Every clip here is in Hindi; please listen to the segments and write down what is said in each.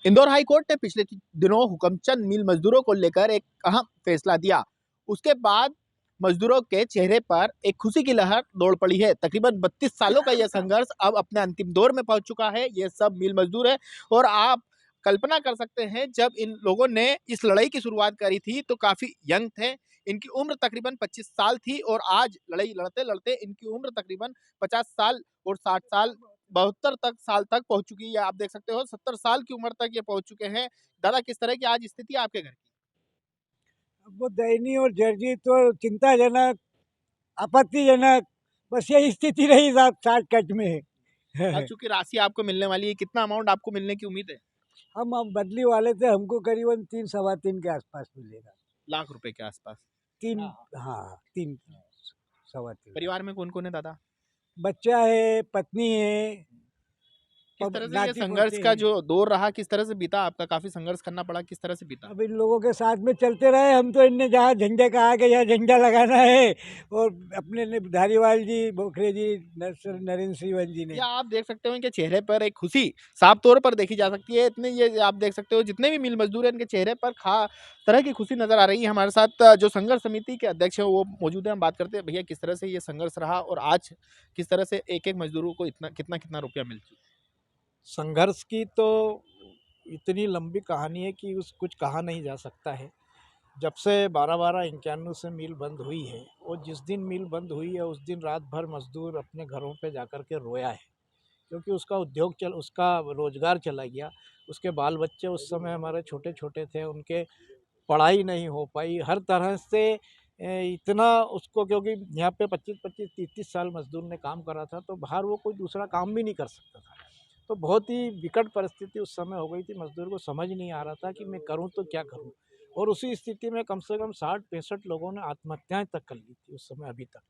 इंदौर हाई कोर्ट ने पिछले दिनों हुकमचंद मिल मजदूरों को लेकर एक अहम फैसला दिया। उसके बाद मजदूरों के चेहरे पर एक खुशी की लहर दौड़ पड़ी है। तकरीबन 32 सालों का यह संघर्ष अब अपने अंतिम दौर में पहुंच चुका है। ये सब मिल मजदूर है और आप कल्पना कर सकते हैं जब इन लोगों ने इस लड़ाई की शुरुआत करी थी तो काफी यंग थे। इनकी उम्र तकरीबन 25 साल थी और आज लड़ाई लड़ते लड़ते इनकी उम्र तकरीबन 50 साल और 60 साल 72 तक साल तक पहुंच चुकी है। आप देख सकते हो 70 साल की उम्र तक ये पहुंच चुके हैं। दादा, किस तरह की आज स्थिति है आपके घर की? वो दयनीय और जर्जरित और चिंताजनक, आपत्तिजनक, बस यही स्थिति रही साहब शॉर्टकट में आज है। चूंकि राशि आपको मिलने वाली है, कितना अमाउंट आपको मिलने की उम्मीद है? हम अब बदली वाले थे, हमको करीबन 3 सवा 3 के आसपास मिलेगा। लाख रुपए के आसपास। तीन, हाँ 3 सवा 3। परिवार में कौन कौन है दादा? बच्चा है, पत्नी है, किस तरह से ये नाती संघर्ष पोते का हैं। जो दौर रहा, किस तरह से बीता आपका? काफी संघर्ष करना पड़ा, किस तरह से बीता? अब इन लोगों के साथ में चलते रहे हम तो। इनने जहाँ झंडे कहा कि यहाँ झंडा लगाना है, और अपने ने धारीवाल जी, बोखरे जी, नरेंद्र सिंह वन जी ने। या आप देख सकते हो इनके चेहरे पर एक खुशी साफ तौर पर देखी जा सकती है। इतने ये आप देख सकते हो जितने भी मिल मजदूर हैं इनके चेहरे पर तरह की खुशी नजर आ रही है। हमारे साथ जो संघर्ष समिति के अध्यक्ष है वो मौजूद है। हम बात करते हैं, भैया किस तरह से ये संघर्ष रहा और आज किस तरह से एक एक मजदूरों को इतना कितना कितना रुपया मिल चुका? संघर्ष की तो इतनी लंबी कहानी है कि उस कुछ कहा नहीं जा सकता है। जब से 12/12/91 से मिल बंद हुई है और जिस दिन मिल बंद हुई है उस दिन रात भर मजदूर अपने घरों पे जाकर के रोया है, क्योंकि उसका रोजगार चला गया। उसके बाल बच्चे उस समय हमारे छोटे छोटे थे, उनके पढ़ाई नहीं हो पाई। हर तरह से इतना उसको, क्योंकि यहाँ पे 25-25 30-30 साल मजदूर ने काम करा था, तो बाहर वो कोई दूसरा काम भी नहीं कर सकता था। तो बहुत ही विकट परिस्थिति उस समय हो गई थी। मजदूर को समझ नहीं आ रहा था कि मैं करूँ तो क्या करूँ। और उसी स्थिति में कम से कम 60-65 लोगों ने आत्महत्याएं तक कर ली थी उस समय, अभी तक।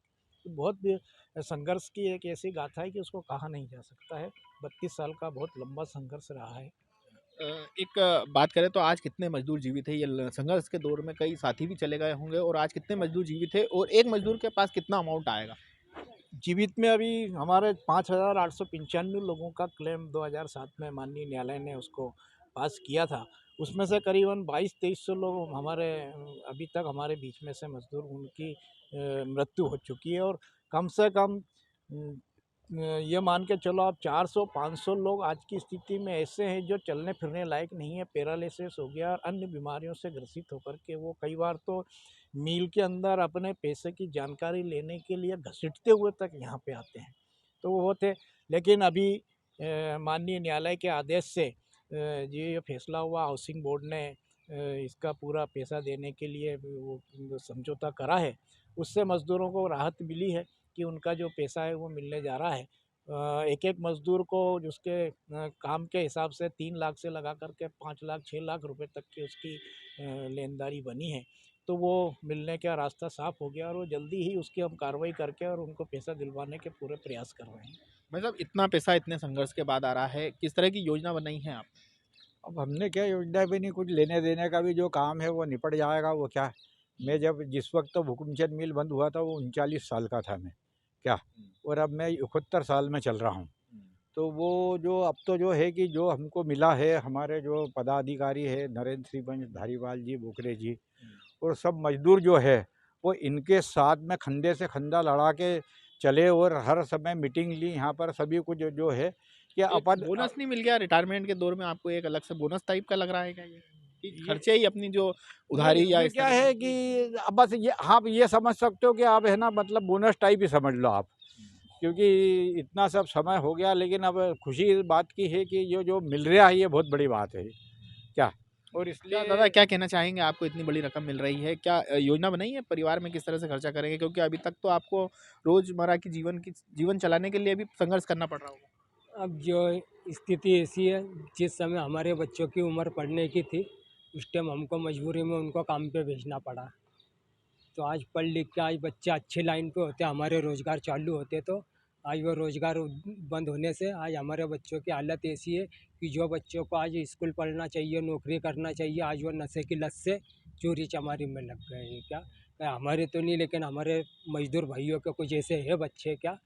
तो बहुत संघर्ष की एक ऐसी गाथा है कि उसको कहा नहीं जा सकता है। 32 साल का बहुत लंबा संघर्ष रहा है। एक बात करें तो आज कितने मजदूर जीवित है? ये संघर्ष के दौर में कई साथी भी चले गए होंगे और आज कितने मजदूर जीवित है और एक मजदूर के पास कितना अमाउंट आएगा? जीवित में अभी हमारे 5,895 लोगों का क्लेम 2007 में माननीय न्यायालय ने उसको पास किया था। उसमें से करीबन 2200-2300 लोग हमारे अभी तक हमारे बीच में से मजदूर, उनकी मृत्यु हो चुकी है। और कम से कम ये मान के चलो आप 400-500 लोग आज की स्थिति में ऐसे हैं जो चलने फिरने लायक नहीं है। पैरालिसिस हो गया और अन्य बीमारियों से ग्रसित होकर के वो कई बार तो मील के अंदर अपने पैसे की जानकारी लेने के लिए घसीटते हुए तक यहाँ पे आते हैं। तो वो थे, लेकिन अभी माननीय न्यायालय के आदेश से ये फैसला हुआ, हाउसिंग बोर्ड ने इसका पूरा पैसा देने के लिए वो समझौता करा है। उससे मज़दूरों को राहत मिली है कि उनका जो पैसा है वो मिलने जा रहा है। एक एक मज़दूर को उसके काम के हिसाब से 3 लाख से लगा करके 5 लाख 6 लाख रुपए तक की उसकी लेनदारी बनी है। तो वो मिलने का रास्ता साफ हो गया और वो जल्दी ही उसकी हम कार्रवाई करके और उनको पैसा दिलवाने के पूरे प्रयास कर रहे हैं। मतलब इतना पैसा इतने संघर्ष के बाद आ रहा है, किस तरह की योजना बनाई है आप? अब हमने क्या योजना भी नहीं, कुछ लेने देने का भी जो काम है वो निपट जाएगा। वो क्या, मैं जब जिस वक्त तो हुकुमचंद मिल बंद हुआ था वो 39 साल का था मैं, क्या, और अब मैं 71 साल में चल रहा हूँ। तो वो जो अब तो जो है कि जो हमको मिला है, हमारे जो पदाधिकारी है नरेंद्र सिंह धारीवाल जी, बोखरे जी, और सब मजदूर जो है वो इनके साथ में खंडे से खंडा लड़ा के चले और हर समय मीटिंग ली यहाँ पर। सभी कुछ जो है कि एक अपन बोनस नहीं मिल गया रिटायरमेंट के दौर में आपको? एक अलग से बोनस टाइप का लग रहा है क्या ये? कि खर्चे ही अपनी जो नहीं, उधारी या ये इस क्या तरह है की? कि अब बस ये आप ये समझ सकते हो कि आप है ना, मतलब बोनस टाइप ही समझ लो आप, क्योंकि इतना सब समय हो गया। लेकिन अब खुशी इस बात की है कि ये जो मिल रहा है ये बहुत बड़ी बात है, क्या। और क्या इसलिए दादा, क्या कहना चाहेंगे? आपको इतनी बड़ी रकम मिल रही है, क्या योजना बनाई है परिवार में किस तरह से खर्चा करेंगे? क्योंकि अभी तक तो आपको रोजमर्रा की जीवन चलाने के लिए भी संघर्ष करना पड़ रहा होगा। अब जो स्थिति ऐसी है, जिस समय हमारे बच्चों की उम्र पढ़ने की थी उस टाइम हमको मजबूरी में उनको काम पे भेजना पड़ा। तो आज पढ़ लिख के आज बच्चे अच्छी लाइन पे होते, हमारे रोज़गार चालू होते, तो आज वो रोज़गार बंद होने से आज हमारे बच्चों की हालत ऐसी है कि जो बच्चों को आज स्कूल पढ़ना चाहिए, नौकरी करना चाहिए, आज वो नशे की लत से चोरी चमारी में लग गए हैं। क्या हमारे तो नहीं, लेकिन हमारे मजदूर भाइयों के कुछ ऐसे है बच्चे क्या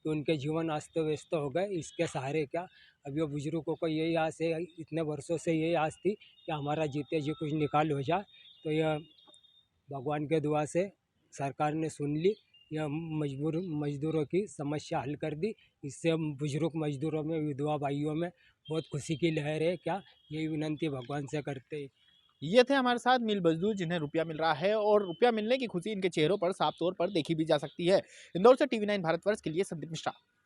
तो उनके जीवन अस्त व्यस्त हो गए। इसके सहारे क्या अब ये बुजुर्गों को यही आस है, इतने वर्षों से यही आस थी कि हमारा जीते जी कुछ निकाल हो जाए। तो यह भगवान के दुआ से सरकार ने सुन ली, यह मजदूरों की समस्या हल कर दी। इससे हम बुजुर्ग मजदूरों में, विधवा भाइयों में बहुत खुशी की लहर है। क्या यही विनंती भगवान से करते हैं। ये थे हमारे साथ मिल मजदूर जिन्हें रुपया मिल रहा है और रुपया मिलने की खुशी इनके चेहरों पर साफ तौर पर देखी भी जा सकती है। इंदौर से टीवी 9 भारतवर्ष के लिए संदीप मिश्रा।